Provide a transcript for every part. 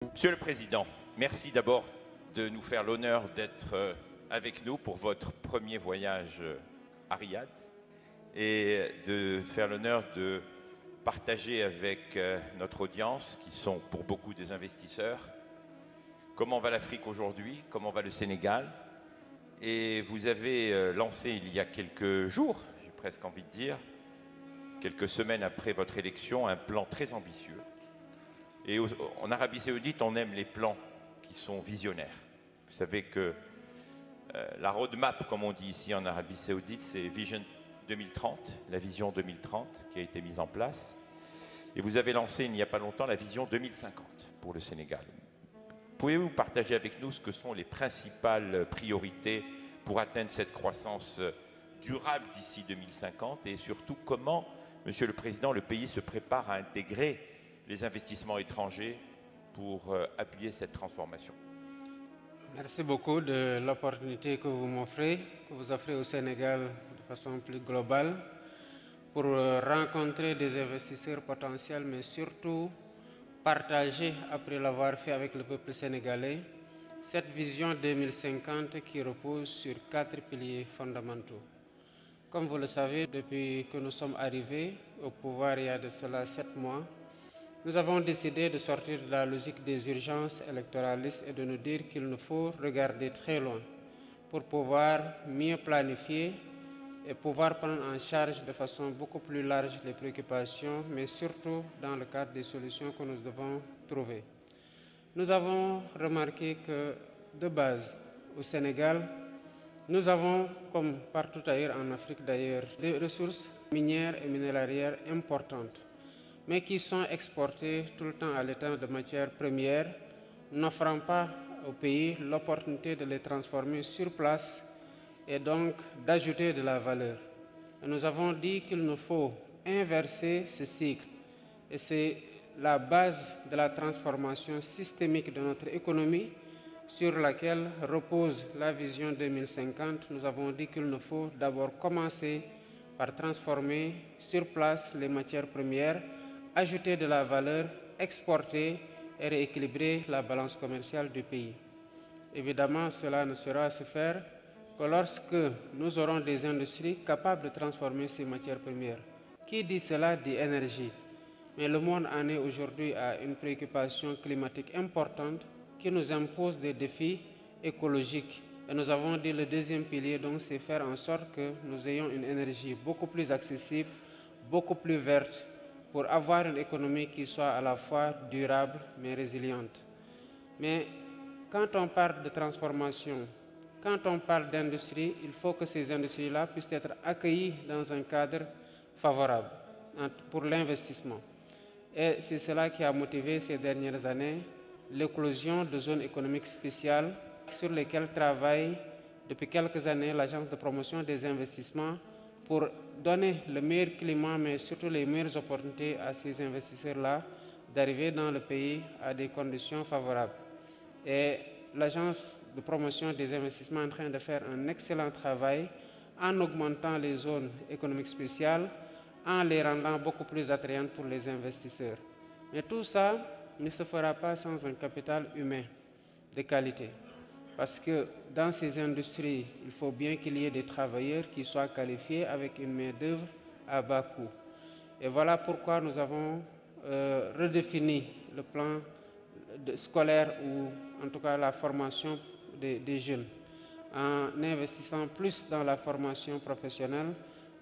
Monsieur le Président, merci d'abord de nous faire l'honneur d'être avec nous pour votre premier voyage à Riyad et de faire l'honneur de partager avec notre audience, qui sont pour beaucoup des investisseurs, comment va l'Afrique aujourd'hui, comment va le Sénégal. Et vous avez lancé il y a quelques jours, j'ai presque envie de dire, quelques semaines après votre élection, un plan très ambitieux. Et en Arabie Saoudite, on aime les plans qui sont visionnaires. Vous savez que la roadmap, comme on dit ici en Arabie Saoudite, c'est Vision 2030, la vision 2030 qui a été mise en place. Et vous avez lancé il n'y a pas longtemps la vision 2050 pour le Sénégal. Pouvez-vous partager avec nous ce que sont les principales priorités pour atteindre cette croissance durable d'ici 2050 et surtout comment, Monsieur le Président, le pays se prépare à intégrer les investissements étrangers pour appuyer cette transformation? Merci beaucoup de l'opportunité que vous m'offrez, que vous offrez au Sénégal de façon plus globale, pour rencontrer des investisseurs potentiels, mais surtout partager, après l'avoir fait avec le peuple sénégalais, cette vision 2050 qui repose sur 4 piliers fondamentaux. Comme vous le savez, depuis que nous sommes arrivés au pouvoir il y a de cela 7 mois, nous avons décidé de sortir de la logique des urgences électoralistes et de nous dire qu'il nous faut regarder très loin pour pouvoir mieux planifier et pouvoir prendre en charge de façon beaucoup plus large les préoccupations, mais surtout dans le cadre des solutions que nous devons trouver. Nous avons remarqué que, de base, au Sénégal, nous avons, comme partout ailleurs en Afrique d'ailleurs, des ressources minières et minéralières importantes, mais qui sont exportés tout le temps à l'état de matières premières, n'offrant pas au pays l'opportunité de les transformer sur place et donc d'ajouter de la valeur. Et nous avons dit qu'il nous faut inverser ce cycle. Et c'est la base de la transformation systémique de notre économie sur laquelle repose la vision 2050. Nous avons dit qu'il nous faut d'abord commencer par transformer sur place les matières premières, ajouter de la valeur, exporter et rééquilibrer la balance commerciale du pays. Évidemment, cela ne sera se faire que lorsque nous aurons des industries capables de transformer ces matières premières. Qui dit cela dit énergie. Mais le monde en est aujourd'hui à une préoccupation climatique importante qui nous impose des défis écologiques. Et nous avons dit le deuxième pilier, donc, c'est faire en sorte que nous ayons une énergie beaucoup plus accessible, beaucoup plus verte, pour avoir une économie qui soit à la fois durable mais résiliente. Mais quand on parle de transformation, quand on parle d'industrie, il faut que ces industries-là puissent être accueillies dans un cadre favorable pour l'investissement. Et c'est cela qui a motivé ces dernières années l'éclosion de zones économiques spéciales sur lesquelles travaille depuis quelques années l'Agence de promotion des investissements pour donner le meilleur climat, mais surtout les meilleures opportunités à ces investisseurs-là d'arriver dans le pays à des conditions favorables. Et l'Agence de promotion des investissements est en train de faire un excellent travail en augmentant les zones économiques spéciales, en les rendant beaucoup plus attrayantes pour les investisseurs. Mais tout ça ne se fera pas sans un capital humain de qualité. Parce que dans ces industries, il faut bien qu'il y ait des travailleurs qui soient qualifiés avec une main-d'œuvre à bas coût. Et voilà pourquoi nous avons redéfini le plan scolaire ou en tout cas la formation des jeunes en investissant plus dans la formation professionnelle,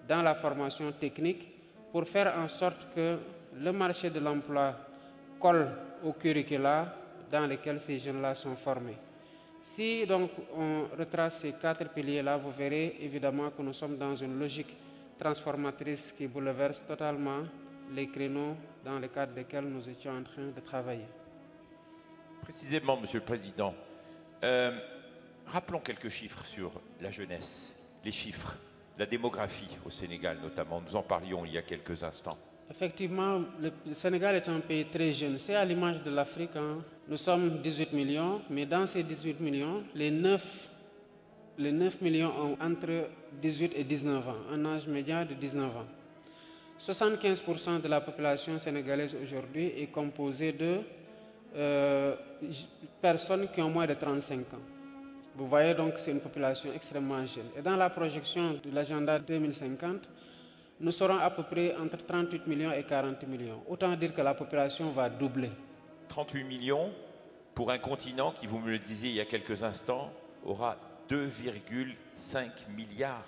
dans la formation technique, pour faire en sorte que le marché de l'emploi colle au curricula dans lesquels ces jeunes-là sont formés. Si donc on retrace ces 4 piliers-là, vous verrez évidemment que nous sommes dans une logique transformatrice qui bouleverse totalement les créneaux dans le cadre desquels nous étions en train de travailler. Précisément, Monsieur le Président, rappelons quelques chiffres sur la jeunesse, les chiffres, la démographie au Sénégal notamment. Nous en parlions il y a quelques instants. Effectivement, le Sénégal est un pays très jeune. C'est à l'image de l'Afrique. Hein. Nous sommes 18 millions, mais dans ces 18 millions, les 9 millions ont entre 18 et 19 ans, un âge médian de 19 ans. 75% de la population sénégalaise aujourd'hui est composée de personnes qui ont moins de 35 ans. Vous voyez donc que c'est une population extrêmement jeune. Et dans la projection de l'agenda 2050, nous serons à peu près entre 38 millions et 40 millions. Autant dire que la population va doubler. 38 millions pour un continent qui, vous me le disiez il y a quelques instants, aura 2,5 milliards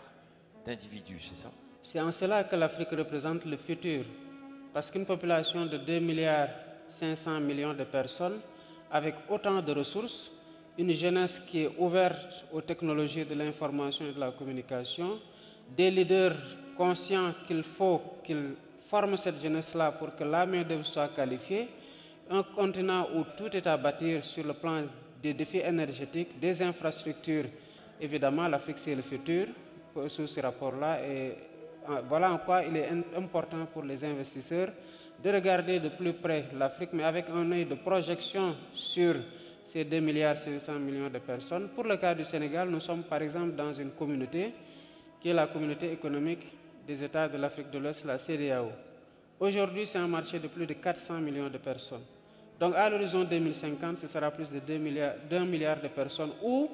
d'individus, c'est ça? C'est en cela que l'Afrique représente le futur. Parce qu'une population de 2 milliards 500 millions de personnes, avec autant de ressources, une jeunesse qui est ouverte aux technologies de l'information et de la communication, des leaders conscients qu'il faut qu'ils forment cette jeunesse-là pour que la main-d'œuvre soit qualifiée, un continent où tout est à bâtir sur le plan des défis énergétiques, des infrastructures. Évidemment, l'Afrique, c'est le futur sous ce rapport-là. Et voilà en quoi il est important pour les investisseurs de regarder de plus près l'Afrique, mais avec un œil de projection sur ces 2 milliards 500 millions de personnes. Pour le cas du Sénégal, nous sommes par exemple dans une communauté qui est la communauté économique des États de l'Afrique de l'Ouest, la CEDEAO. Aujourd'hui, c'est un marché de plus de 400 millions de personnes. Donc à l'horizon 2050, ce sera plus de 2 milliards de personnes où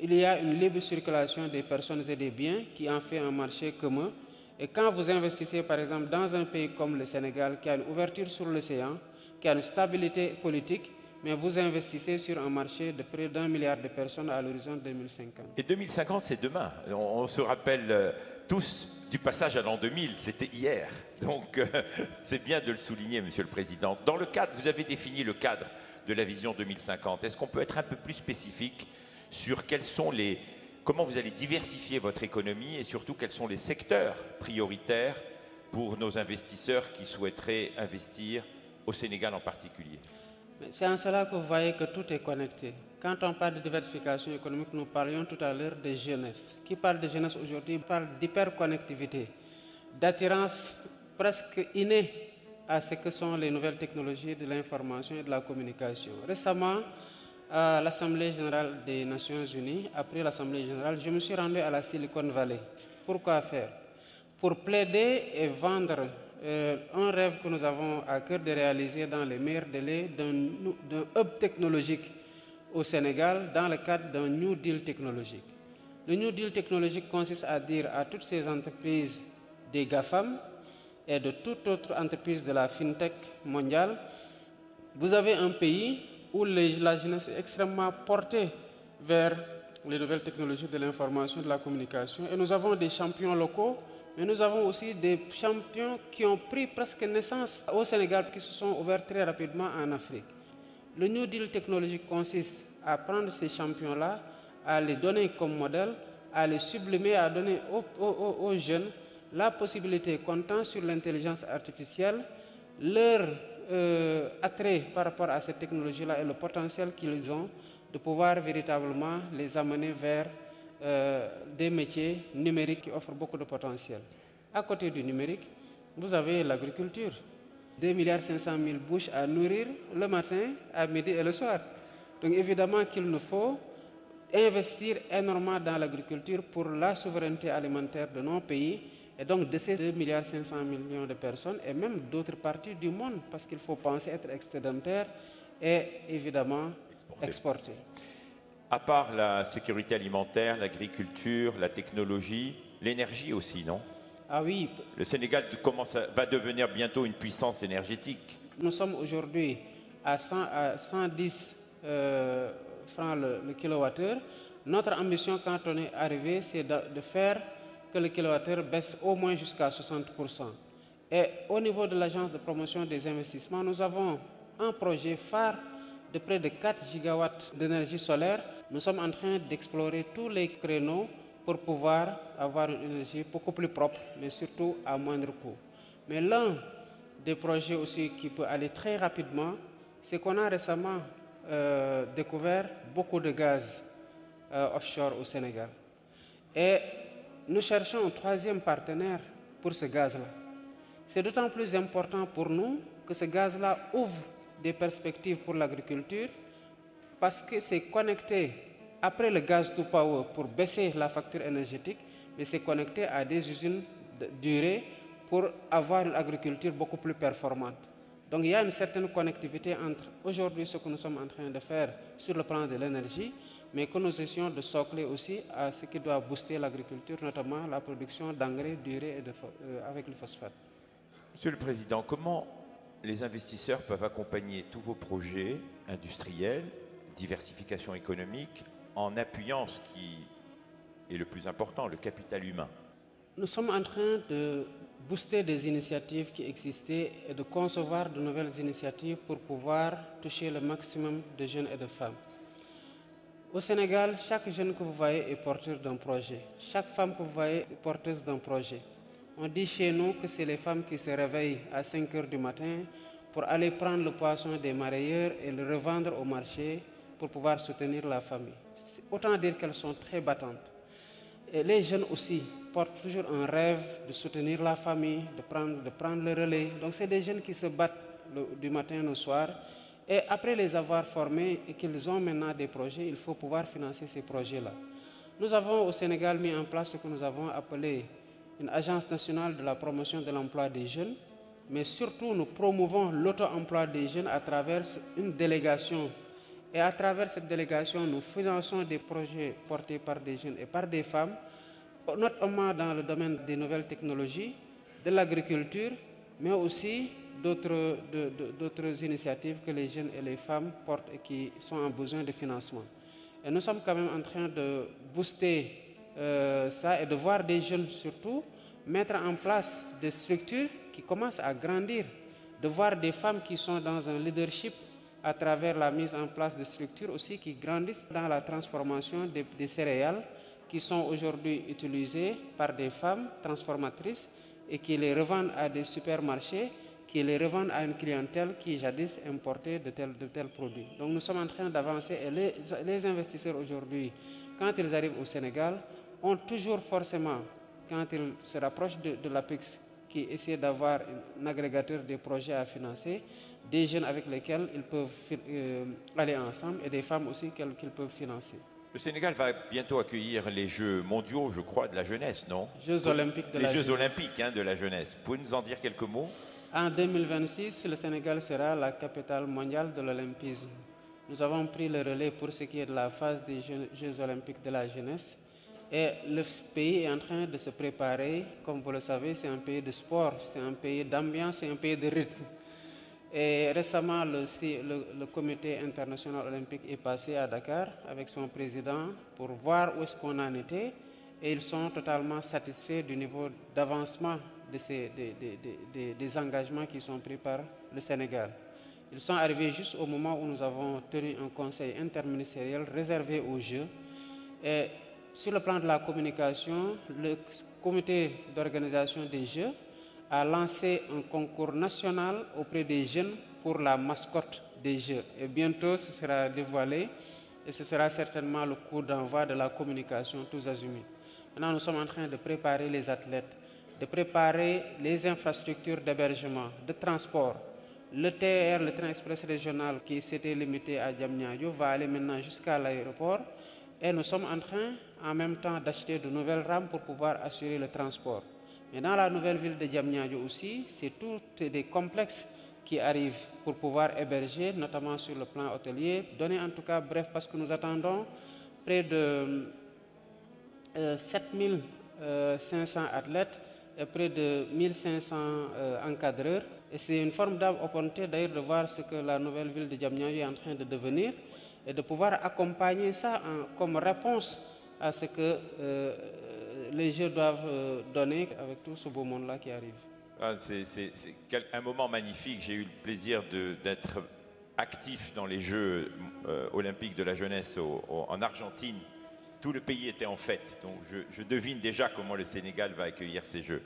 il y a une libre circulation des personnes et des biens qui en fait un marché commun. Et quand vous investissez par exemple dans un pays comme le Sénégal qui a une ouverture sur l'océan, qui a une stabilité politique, mais vous investissez sur un marché de près d'1 milliard de personnes à l'horizon 2050. Et 2050, c'est demain. On se rappelle tous du passage à l'an 2000, c'était hier. Donc, c'est bien de le souligner, Monsieur le Président. Dans le cadre, vous avez défini le cadre de la vision 2050. Est-ce qu'on peut être un peu plus spécifique sur comment vous allez diversifier votre économie et surtout quels sont les secteurs prioritaires pour nos investisseurs qui souhaiteraient investir au Sénégal en particulier? C'est en cela que vous voyez que tout est connecté. Quand on parle de diversification économique, nous parlions tout à l'heure de jeunesse. Qui parle de jeunesse aujourd'hui parle d'hyperconnectivité, d'attirance presque innée à ce que sont les nouvelles technologies de l'information et de la communication. Récemment, à l'Assemblée générale des Nations Unies, après l'Assemblée générale, je me suis rendu à la Silicon Valley. Pourquoi faire? Pour plaider et vendre un rêve que nous avons à cœur de réaliser dans les meilleurs délais d'un hub technologique au Sénégal dans le cadre d'un New Deal technologique. Le New Deal technologique consiste à dire à toutes ces entreprises des GAFAM et de toute autre entreprise de la FinTech mondiale, vous avez un pays où la jeunesse est extrêmement portée vers les nouvelles technologies de l'information et de la communication. Et nous avons des champions locaux, mais nous avons aussi des champions qui ont pris presque naissance au Sénégal, qui se sont ouverts très rapidement en Afrique. Le New Deal technologique consiste à prendre ces champions-là, à les donner comme modèle, à les sublimer, à donner aux jeunes la possibilité, comptant sur l'intelligence artificielle, leur attrait par rapport à cette technologie-là et le potentiel qu'ils ont de pouvoir véritablement les amener vers des métiers numériques qui offrent beaucoup de potentiel. À côté du numérique, vous avez l'agriculture. 2,5 milliards de bouches à nourrir le matin, à midi et le soir. Donc évidemment qu'il nous faut investir énormément dans l'agriculture pour la souveraineté alimentaire de nos pays et donc de ces 2,5 milliards de personnes et même d'autres parties du monde parce qu'il faut penser être excédentaire et évidemment exporter. À part la sécurité alimentaire, l'agriculture, la technologie, l'énergie aussi, non? Ah oui. Le Sénégal va devenir bientôt une puissance énergétique. Nous sommes aujourd'hui à 110 francs le kilowattheure. Notre ambition quand on est arrivé, c'est de faire que le kilowattheure baisse au moins jusqu'à 60%. Et au niveau de l'Agence de promotion des investissements, nous avons un projet phare de près de 4 gigawatts d'énergie solaire. Nous sommes en train d'explorer tous les créneaux pour pouvoir avoir une énergie beaucoup plus propre, mais surtout à moindre coût. Mais l'un des projets aussi qui peut aller très rapidement, c'est qu'on a récemment découvert beaucoup de gaz offshore au Sénégal. Et nous cherchons un troisième partenaire pour ce gaz-là. C'est d'autant plus important pour nous que ce gaz-là ouvre des perspectives pour l'agriculture parce que c'est connecté après le gaz to power pour baisser la facture énergétique, mais c'est connecté à des usines durées pour avoir une agriculture beaucoup plus performante. Donc il y a une certaine connectivité entre aujourd'hui ce que nous sommes en train de faire sur le plan de l'énergie, mais que nous essayons de socler aussi à ce qui doit booster l'agriculture, notamment la production d'engrais, d'urée avec le phosphate. Monsieur le Président, comment les investisseurs peuvent accompagner tous vos projets industriels, diversification économique, en appuyant ce qui est le plus important, le capital humain? Nous sommes en train de booster des initiatives qui existaient et de concevoir de nouvelles initiatives pour pouvoir toucher le maximum de jeunes et de femmes. Au Sénégal, chaque jeune que vous voyez est porteur d'un projet. Chaque femme que vous voyez est porteuse d'un projet. On dit chez nous que c'est les femmes qui se réveillent à 5 h du matin pour aller prendre le poisson des marailleurs et le revendre au marché pour pouvoir soutenir la famille. Autant dire qu'elles sont très battantes. Et les jeunes aussi portent toujours un rêve de soutenir la famille, de prendre le relais. Donc c'est des jeunes qui se battent du matin au soir. Et après les avoir formés et qu'ils ont maintenant des projets, il faut pouvoir financer ces projets-là. Nous avons au Sénégal mis en place ce que nous avons appelé une agence nationale de la promotion de l'emploi des jeunes, mais surtout nous promouvons l'auto-emploi des jeunes à travers une délégation. Et à travers cette délégation, nous finançons des projets portés par des jeunes et par des femmes, notamment dans le domaine des nouvelles technologies, de l'agriculture, mais aussi d'autres initiatives que les jeunes et les femmes portent et qui sont en besoin de financement. Et nous sommes quand même en train de booster ça et de voir des jeunes surtout mettre en place des structures qui commencent à grandir, de voir des femmes qui sont dans un leadership à travers la mise en place de structures aussi qui grandissent dans la transformation des céréales qui sont aujourd'hui utilisées par des femmes transformatrices et qui les revendent à des supermarchés, qui les revendent à une clientèle qui jadis importait de tels produits. Donc nous sommes en train d'avancer et les investisseurs aujourd'hui, quand ils arrivent au Sénégal, ont toujours forcément, quand ils se rapprochent de l'APEX, qui essaie d'avoir un agrégateur des projets à financer, des jeunes avec lesquels ils peuvent aller ensemble et des femmes aussi qu'ils peuvent financer. Le Sénégal va bientôt accueillir les Jeux mondiaux, je crois, de la jeunesse, non? Jeux olympiques de la jeunesse. Les Jeux olympiques de la jeunesse. Vous pouvez nous en dire quelques mots? En 2026, le Sénégal sera la capitale mondiale de l'olympisme. Nous avons pris le relais pour ce qui est de la phase des Jeux olympiques de la jeunesse. Et le pays est en train de se préparer. Comme vous le savez, c'est un pays de sport, c'est un pays d'ambiance, c'est un pays de rythme. Et récemment, le comité international olympique est passé à Dakar avec son président pour voir où est-ce qu'on en était. Et ils sont totalement satisfaits du niveau d'avancement des engagements qui sont pris par le Sénégal. Ils sont arrivés juste au moment où nous avons tenu un conseil interministériel réservé aux Jeux. Et sur le plan de la communication, le comité d'organisation des Jeux a lancé un concours national auprès des jeunes pour la mascotte des Jeux. Et bientôt, ce sera dévoilé et ce sera certainement le coup d'envoi de la communication tous azimuts. Maintenant, nous sommes en train de préparer les athlètes, de préparer les infrastructures d'hébergement, de transport. Le TER, le train express régional qui s'était limité à Diamniadio, va aller maintenant jusqu'à l'aéroport. Et nous sommes en train, en même temps, d'acheter de nouvelles rames pour pouvoir assurer le transport. Mais dans la nouvelle ville de Diamniadio aussi, c'est tous des complexes qui arrivent pour pouvoir héberger, notamment sur le plan hôtelier. Donner en tout cas, bref, parce que nous attendons près de 7500 athlètes et près de 1500 encadreurs. Et c'est une formidable opportunité d'ailleurs de voir ce que la nouvelle ville de Diamniadio est en train de devenir et de pouvoir accompagner ça comme réponse à ce que les Jeux doivent donner avec tout ce beau monde-là qui arrive. C'est un moment magnifique. J'ai eu le plaisir d'être actif dans les Jeux olympiques de la jeunesse en Argentine. Tout le pays était en fête. Donc je devine déjà comment le Sénégal va accueillir ces Jeux.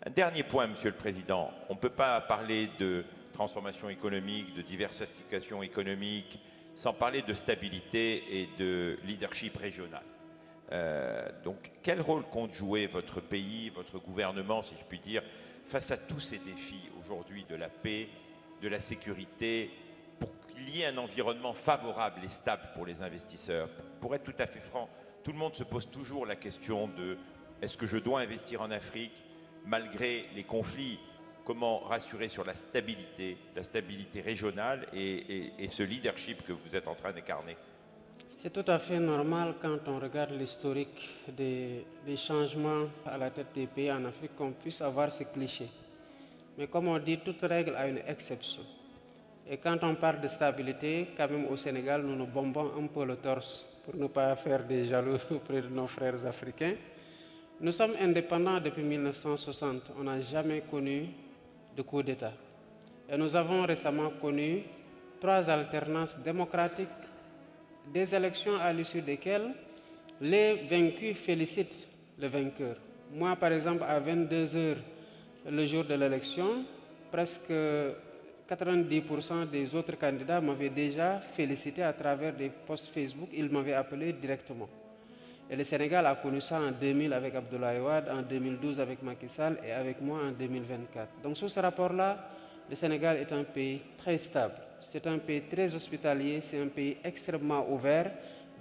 Un dernier point, Monsieur le Président. On ne peut pas parler de transformation économique, de diversification économique, sans parler de stabilité et de leadership régional. Donc, quel rôle compte jouer votre pays, votre gouvernement, si je puis dire, face à tous ces défis aujourd'hui de la paix, de la sécurité, pour qu'il y ait un environnement favorable et stable pour les investisseurs? Pour être tout à fait franc, tout le monde se pose toujours la question de est-ce que je dois investir en Afrique malgré les conflits? comment rassurer sur la stabilité régionale et ce leadership que vous êtes en train d'incarner? C'est tout à fait normal quand on regarde l'historique des changements à la tête des pays en Afrique qu'on puisse avoir ces clichés. Mais comme on dit, toute règle a une exception. Et quand on parle de stabilité, quand même au Sénégal, nous nous bombons un peu le torse pour ne pas faire des jaloux auprès de nos frères africains. Nous sommes indépendants depuis 1960. On n'a jamais connu de coup d'État. Et nous avons récemment connu 3 alternances démocratiques, des élections à l'issue desquelles les vaincus félicitent le vainqueur. Moi, par exemple, à 22 heures le jour de l'élection, presque 90% des autres candidats m'avaient déjà félicité à travers des posts Facebook. Ils m'avaient appelé directement. Et le Sénégal a connu ça en 2000 avec Abdoulaye Wade, en 2012 avec Macky Sall et avec moi en 2024. Donc sous ce rapport-là, le Sénégal est un pays très stable. C'est un pays très hospitalier, c'est un pays extrêmement ouvert.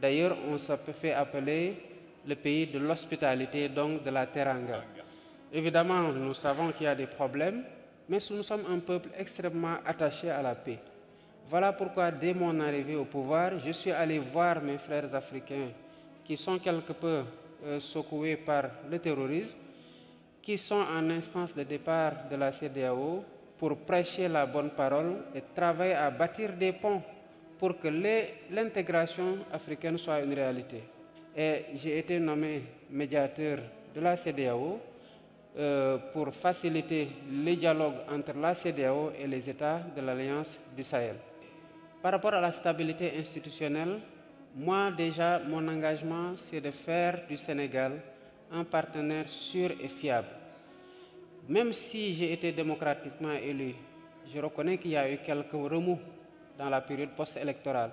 D'ailleurs, on se fait appeler le pays de l'hospitalité, donc de la teranga. Évidemment, nous savons qu'il y a des problèmes, mais nous sommes un peuple extrêmement attaché à la paix. Voilà pourquoi, dès mon arrivée au pouvoir, je suis allé voir mes frères africains qui sont quelque peu secoués par le terrorisme, qui sont en instance de départ de la CEDEAO, pour prêcher la bonne parole et travailler à bâtir des ponts pour que l'intégration africaine soit une réalité. Et j'ai été nommé médiateur de la CEDEAO pour faciliter les dialogues entre la CEDEAO et les États de l'Alliance du Sahel. Par rapport à la stabilité institutionnelle, moi déjà, mon engagement, c'est de faire du Sénégal un partenaire sûr et fiable. Même si j'ai été démocratiquement élu, je reconnais qu'il y a eu quelques remous dans la période post-électorale.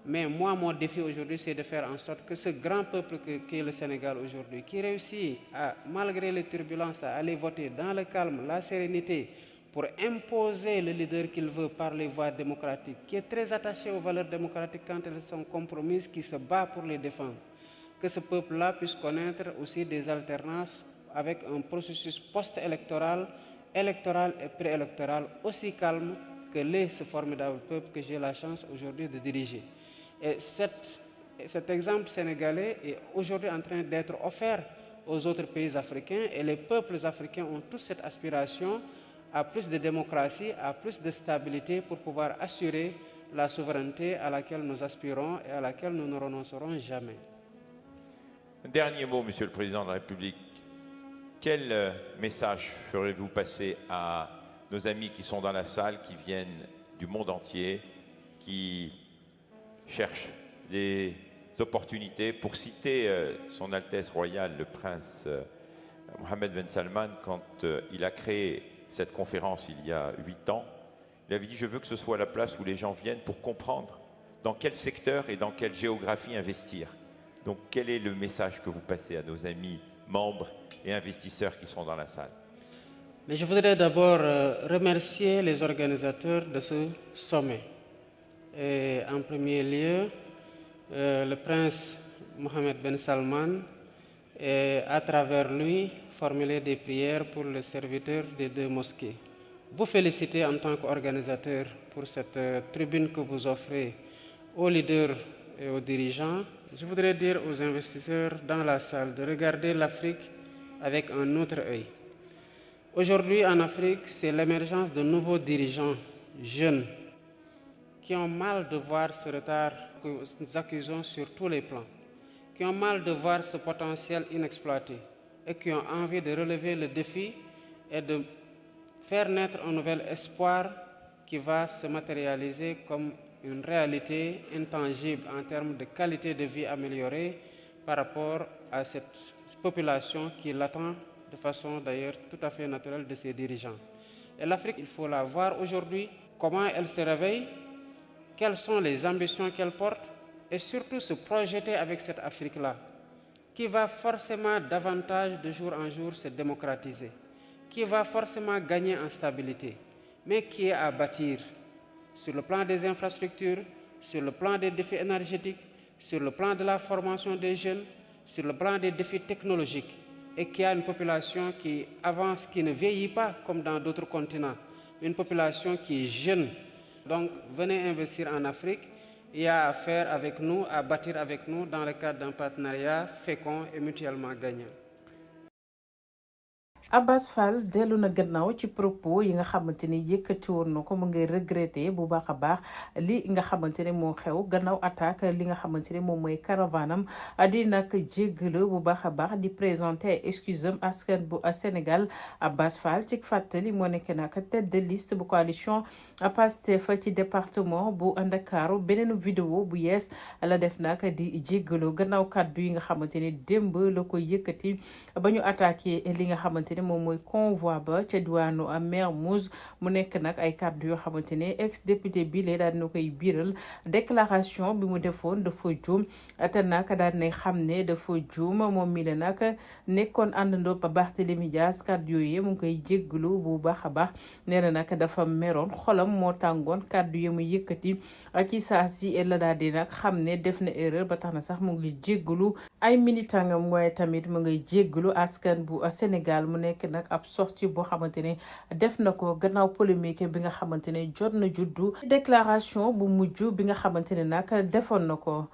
Mais moi, mon défi aujourd'hui, c'est de faire en sorte que ce grand peuple qu'est le Sénégal aujourd'hui, qui réussit, malgré les turbulences, à aller voter dans le calme, la sérénité, pour imposer le leader qu'il veut par les voies démocratiques, qui est très attaché aux valeurs démocratiques quand elles sont compromises, qui se bat pour les défendre, que ce peuple-là puisse connaître aussi des alternances avec un processus post-électoral, électoral et préélectoral aussi calme que l'est ce formidable peuple que j'ai la chance aujourd'hui de diriger. Et cet exemple sénégalais est aujourd'hui en train d'être offert aux autres pays africains et les peuples africains ont tous cette aspiration à plus de démocratie, à plus de stabilité pour pouvoir assurer la souveraineté à laquelle nous aspirons et à laquelle nous ne renoncerons jamais. Un dernier mot, Monsieur le Président de la République. Quel message ferez-vous passer à nos amis qui sont dans la salle, qui viennent du monde entier, qui cherchent des opportunités? Pour citer Son Altesse Royale, le prince Mohammed Ben Salman, quand il a créé cette conférence il y a 8 ans, il avait dit « Je veux que ce soit la place où les gens viennent pour comprendre dans quel secteur et dans quelle géographie investir ». Donc quel est le message que vous passez à nos amis membres et investisseurs qui sont dans la salle? Mais je voudrais d'abord remercier les organisateurs de ce sommet. Et en premier lieu, le prince Mohammed Ben Salman, et à travers lui, formuler des prières pour les serviteurs des 2 mosquées. Vous féliciter en tant qu'organisateur pour cette tribune que vous offrez aux leaders et aux dirigeants. Je voudrais dire aux investisseurs dans la salle de regarder l'Afrique avec un autre œil. Aujourd'hui, en Afrique, c'est l'émergence de nouveaux dirigeants jeunes qui ont mal de voir ce retard que nous accusons sur tous les plans, qui ont mal de voir ce potentiel inexploité et qui ont envie de relever le défi et de faire naître un nouvel espoir qui va se matérialiser comme une réalité intangible en termes de qualité de vie améliorée par rapport à cette population qui l'attend de façon d'ailleurs tout à fait naturelle de ses dirigeants. Et l'Afrique, il faut la voir aujourd'hui, comment elle se réveille, quelles sont les ambitions qu'elle porte et surtout se projeter avec cette Afrique-là qui va forcément davantage de jour en jour se démocratiser, qui va forcément gagner en stabilité, mais qui est à bâtir sur le plan des infrastructures, sur le plan des défis énergétiques, sur le plan de la formation des jeunes, sur le plan des défis technologiques. et qui a une population qui avance, qui ne vieillit pas comme dans d'autres continents, une population qui est jeune. Donc venez investir en Afrique, il y a à faire avec nous, à bâtir avec nous dans le cadre d'un partenariat fécond et mutuellement gagnant. Abass Fall dellu na gannaaw ci propos yi nga xamante ni yëkkati woon na ko mu ngay regretter bu baax a baax li nga xamante ne moo xew gannaaw attaque li nga xamante ne moom mooy caravanam di nag jéggalu bu baax a baax di présenter ay excuse am askan bu Sénégal. Abass Fall ci fàttali moo nekk nag tête de liste bu coalition Pastef ci département bu Ndakaaru. beneen vidéo bu yees la def nag di jéggalu gannaaw kàddu yi nga xamante ne démb la ko yëkkati ba ñu attaqué li nga xamante ne moom mooy convoi ba ca diwaanu Mermoz mu nekk nag ay kàddu yoo xamante ne ex député bi lee daal na koy biiral déclaration bi mu defoon dafa juum te nag daal na xam ne dafa juum moom mi la nag nekkoon àndandoo ba Barthélémy Dias kàddu yooyu mu ngi koy jéggalu bu baax a baax nee na nag dafa meroon xolam moo tàngoon kàddu yi mu yëkkati ci saa si la daal di nag xam ne def na erreur ba tax na sax mu ngi jéggalu ay militangam waaye tamit mu ngay jéggalu askan bu Sénégal mu nekk nag ab sortie boo xamante ne def na ko gannaaw polémique bi nga xamante ne jot na juddu déclaration bu mujj bi nga xamante ne nag defoon na ko.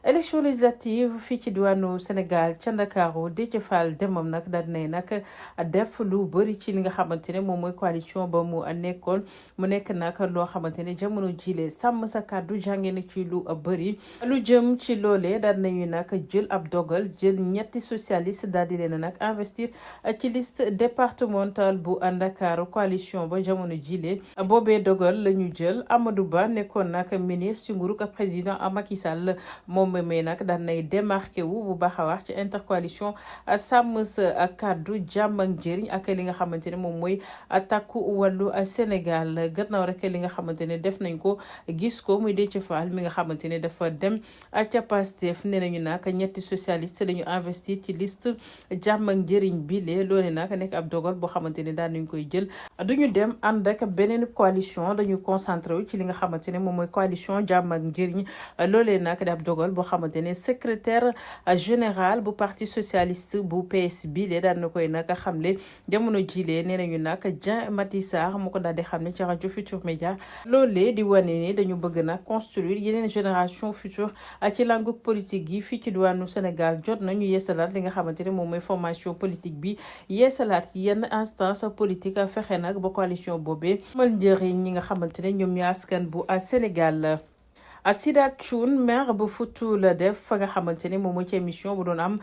élection législative fii ci diwaanu Sénégal ca Ndakaaru Déthié Fall demam nag daal nay nag def lu bëri ci li nga xamante ne moom mooy coalition ba mu nekkoon mu nekk nag loo xamante ne jamono jile sàmm sa kàddu jànge na ci lu bëri lu jëm ci loolee daal nañu nag jël ab dogal jël ñetti socialiste daal di leen nag investir ci liste départementale bu Ndakaaru coalition ba jamono jile boobee dogal la ñu jël Amadou Ba nekkoon nag ministre ci nguurug président Macky Sall moom mais nag daan nay démarqué wu bu baax a wax ci intercoalition sàmm sa kàddu jàmm ak njëriñ ak li nga xamante ne moom mooy takku wàllu Sénégal gannaaw rek li nga xamante ne def nañ ko gis ko muy Déthié Fall mi nga xamante ne dafa dem ca Pastef nee nañu nag ñetti socialiste lañu investir ci liste jàmm ak njëriñ bi lee loole nag nekk ab dogal boo xamante ne daan nañ koy jël duñu dem ànd ak beneen coalition dañu concentré wu ci li nga xamante ne moom mooy coalition jàmm ak njëriñ loolee nag di ab dogal boo xamante ne secrétaire général bu parti socialiste bu PS bi lee daan na koy nag xamle jamono jilee nee nañu nag Jean Maty Sarr mu ko daal di xamle ci rajo Futur Média loolee di wane ni dañu bëgg nag construire yeneen génération future ci langue politique gi fii ci diwaanu Sénégal jot nañu yeesalaat li nga xamante ne moom mooy formation politique bi yeesalaat yenn instance politique fexe nag ba coalition boobee mal njëriñ ñi nga xamante ne ñoom ñoo askan bu Sénégal. Sidath Thioune maire bu Foutou la def fa nga xamante ne moom mooy ci émission bu doon am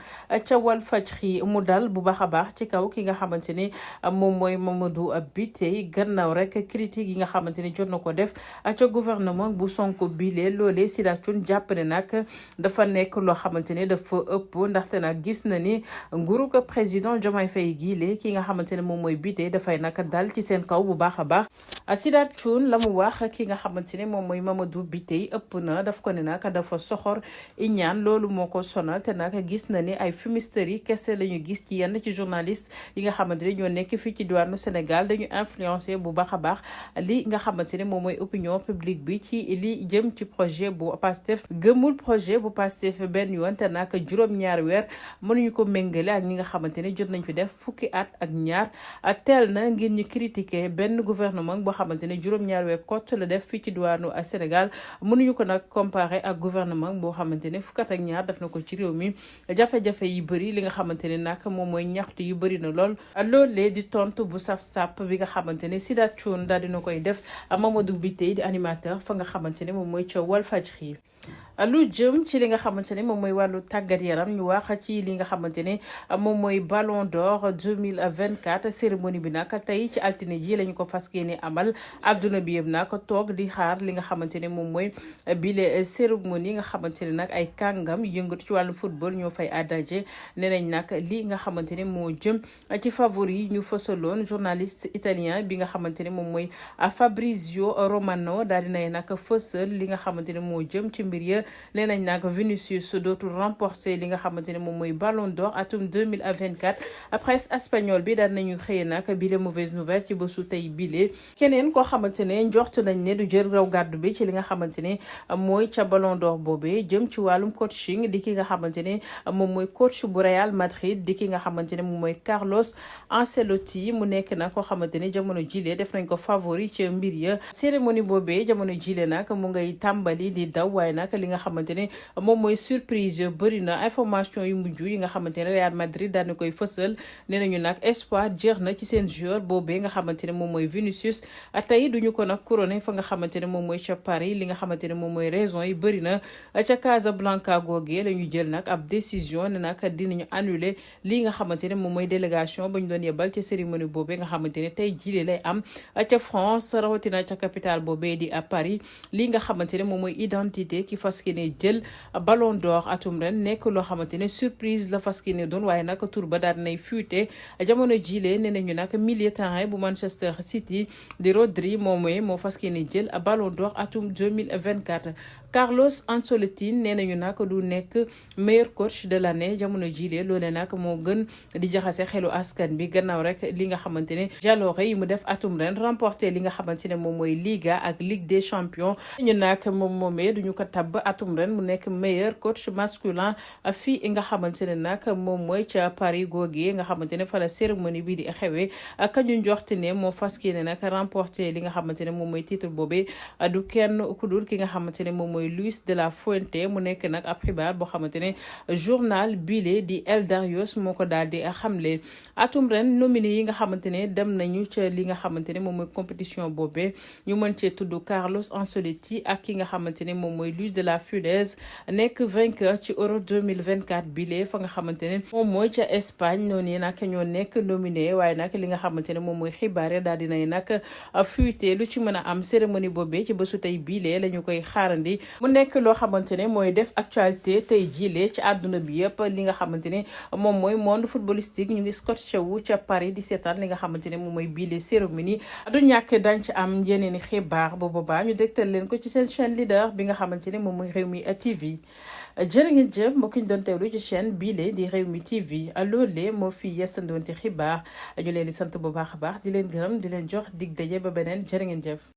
ca Walfadjri mu dal bu baax a baax ci kaw ki nga xamante ne moom mooy Mamadou Bitèye gannaaw rek critique yi nga xamante ne jot na ko def ca gouvernement bu Sonko bile loolee Sidath Thioune jàpp ne nag dafa nekk loo xamante ne dafa ëpp ndaxte nag gis na ni nguuru ko président Diomaye Faye gile ki nga xamante ne moom mooy Bitèye dafay nag dal ci seen kaw bu baax a baax Sidath Thioune la mu wax ki nga xamante ne moom mooy Mamadou Bitèye ëpp na daf ko ne nag dafa soxor iñaan loolu moo ko sonal te nag gis na ni ay fumisterie kese la ñu gis ci yenn ci journaliste yi nga xamante ne ñoo nekk fii ci diwaanu Sénégal dañu influencé bu baax a baax li nga xamante ne moom mooy opinion publique bi ci li jëm ci projet bu Pastef gëmul projet bu Pastef benn yoon te nag juróom-ñaari weer mënuñu ko méngale ak ñi nga xamante ne jot nañ fi def fukki at ak ñaar teel na ngir ñu critiquer benn gouvernement boo xamante ne juróom-ñaari weer kott la def fii ci diwaanu Sénégal mënuñu ko nag comparé ak gouvernement boo xamante ne fukkat ak ñaar def na ko ci réew mi jafe-jafe yi bëri li nga xamante ne nag moom mooy ñaxtu yu bëri na lool loolee di tontu bu saf-sàpp bi nga xamante ne Sidath Thioune daal dina koy def Mamadou Bitèye di animateur fa nga xamante ne moom mooy ca Walfadjri lu jëm ci li nga xamante ne moom mooy wàllu tàggat yaram ñu wax ci li nga xamante ne moom mooy Ballon d'Or 2024 cérémonie bi nag tey ci altine ji lañu ko fas yéene amal adduna bi yëpp nag toog di xaar li nga xamante ne moom mooy bile cérémonie nga xamante ne nag ay kàngam yëngatu ci wàllu football ñoo fay àddaje nee nañ nag li nga xamante ne moo jëm ci favori ñu fësaloon journaliste italien bi nga xamante ne moom mooy Fabrizio Romano daal dinay nag fësal li nga xamante ne moo jëm ci mbir ya nee nañ nag Vinicius dootul remporter li nga xamante ne moom mooy Ballon d'Or atum 2024 presse espagnol bi daal nañu xëyee nag bile mauvaise nouvelle ci bésu tey bile keneen koo xamante ne njort nañ ne du jël raw gàddu bi ci li nga xamante ne mooy ca Ballon d'Or boobee jëm ci wàllum coaching di ki nga xamante ne moom mooy coach bu Real Madrid di ki nga xamante ne moom mooy Carlos Ancelotti mu nekk nag koo xamante ne jamono jile def nañ ko favori ci mbir ya cérémonie boobee jamono jile nag mu ngay tàmbali di daw waaye nag li nga xamante ne moom mooy surprise bëri na information yu mujj yi nga xamante ne Real Madrid daan na koy fësal nee nañu nag espoir jeex na ci seen joueur boobee nga xamante ne moom mooy Vinicius tey duñu ko nag couronné fa nga xamante ne moom mooy ca Paris li nga xamante ne moom mooy raison yi bëri na ca Casablanca googee la ñu jël nag ab décision ne nag dinañu annuler lii nga xamante ne moom mooy délégation ba ñu doon yebal ca cérémonie boobee nga xamante ne tey jii lay am ca France rawatina ca capitale boobee di à Paris lii nga xamante ne moom mooy identité ki fas yéene jël Ballon d'Or atum ren nekk loo xamante ne surprise la fas yéene doon waaye nag tur ba daal nay fuité jamono jile nee nañu nag milieu terrain bu Manchester City di Rodri moo fas yéene jël Ballon d'Or atum 2024. Carlos Ancelotti nee nañu nag du nekk meilleur coach de l'année jamono jile loole nag moo gën di jaxase xelu askan bi gannaaw rek li nga xamante ne jaloore yi mu def atum ren remporté li nga xamante ne moom mooy Liga ak Ligue des Champions ñu nag moom moomee duñu ko tabb atum ren mu nekk meilleur coach masculin fii nga xamante ne nag moom mooy ca Paris googee nga xamante ne fa la cérémonie bi di xewee ka ñu njoxti ne moo fas yéene nag remporté li nga xamante ne moom mooy titre boobee du kenn ku dul ki nga xamante ne moom mooy Luis de la Fuente mu nekk nag ab xibaar boo xamante ne journal bile di El Diario moo ko daal di xamle atum ren nominé yi nga xamante ne dem nañu ca li nga xamante ne moom mooy compétition boobee ñu mën cee tudd Carlos Ancelotti ak ki nga xamante ne moom mooy Luis de la Fuente nekk vainqueur ci Euro 2024 bile fa nga xamante ne moom mooy ca Espagne noonu nag ñoo nekk nominé waaye nag li nga xamante ne moom mooy xibaar daal dinay nag fuité lu ci mën a am cérémonie boobee ci bésu tey bile la ñu koy xaarandi mu nekk loo xamante ne mooy def actualité tey jile ci àdduna bi yëpp li nga xamante ne moom mooy monde footballistique ñu ngi scotché wu ca Paris di seetaan li nga xamante ne moom mooy bile cérémonie du ñàkk dañ ci am yeneen i xibaar bu boobaa ñu dégtal leen ko ci seen chaîne leader bi nga xamante ne moom mooy Rewmi TV jërë ngeen jëf mbokk ñu doon teewlu ci chaîne bii di Rewmi TV loolee moo fi yeesandoon ci xibaar ñu leen di sant bu baax a baax di leen gërëm di leen jox dig daje ba beneen jërë ngeen jëf